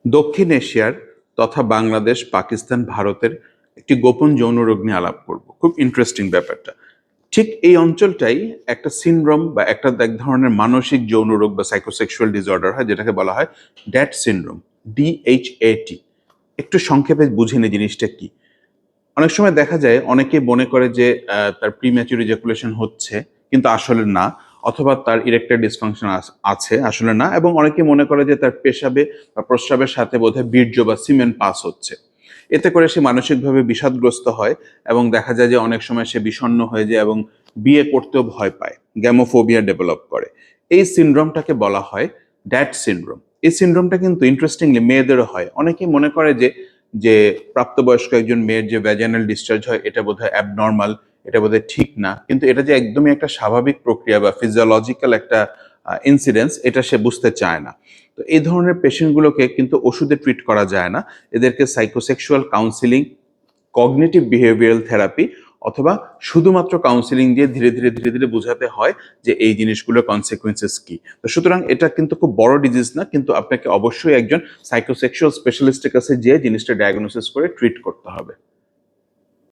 দক্ষিণ এশিয়ার তথা বাংলাদেশ, পাকিস্তান, ভারতের একটি গোপন যৌন রোগ নিয়ে আলাপ করব। খুব ইন্টারেস্টিং ব্যাপারটা। ঠিক এই অঞ্চলটাই একটা সিনড্রোম বা একটা এক ধরনের মানসিক যৌন রোগ বা সাইকোসেক্সুয়াল ডিসঅর্ডার হয়, যেটাকে বলা হয় ড্যাট সিনড্রোম, DHAT। একটু সংক্ষেপে বুঝে নি জিনিসটা কি। অনেক সময় দেখা যায় অনেকে মনে করে যে তার প্রিম্যাচুর ইজাকুলেশন হচ্ছে, কিন্তু আসলে না, অথবা তার ইরেকটাইল ডিসফাংশন আছে, আসলে না, এবং অনেকে মনে করে যে তার পেশাবে বা প্রস্রাবের সাথে বোধহয় বীর্য বা সিমেন্ট পাস হচ্ছে। এতে করে সে মানসিকভাবে বিষাদগ্রস্ত হয় এবং দেখা যায় যে অনেক সময় সে বিষণ্ণ হয়ে যায় এবং বিয়ে করতেও ভয় পায়, গ্যামোফোবিয়া ডেভেলপ করে। এই সিনড্রোমটাকে বলা হয় ড্যাট সিনড্রোম। এই সিনড্রোমটা কিন্তু ইন্টারেস্টিংলি মেয়েদেরও হয়। অনেকেই মনে করে যে যে প্রাপ্তবয়স্ক একজন মেয়ের যে ভ্যাজাইনাল ডিসচার্জ হয় এটা বোধহয় অ্যাবনর্মাল, এটা বোধহয় ঠিক না, কিন্তু এটা যে একদমই একটা স্বাভাবিক প্রক্রিয়া বা ফিজিওলজিক্যাল একটা ইনসিডেন্স, এটা সে বুঝতে চায় না। তো এই ধরনের পেশেন্টগুলোকে কিন্তু ওষুধে ট্রিট করা যায় না। এদেরকে psychosexual counselling, cognitive behavioural therapy অথবা শুধুমাত্র কাউন্সিলিং দিয়ে ধীরে ধীরে ধীরে ধীরে বোঝাতে হয় যে এই জিনিসগুলোর কনসিকুয়েন্সেস কি। তো সুতরাং এটা কিন্তু খুব বড় ডিজিজ না, কিন্তু আপনাকে অবশ্যই একজন সাইকোসেক্সুয়াল স্পেশালিস্টের কাছে যেয়ে জিনিসটা ডায়াগনোসিস করে ট্রিট করতে হবে।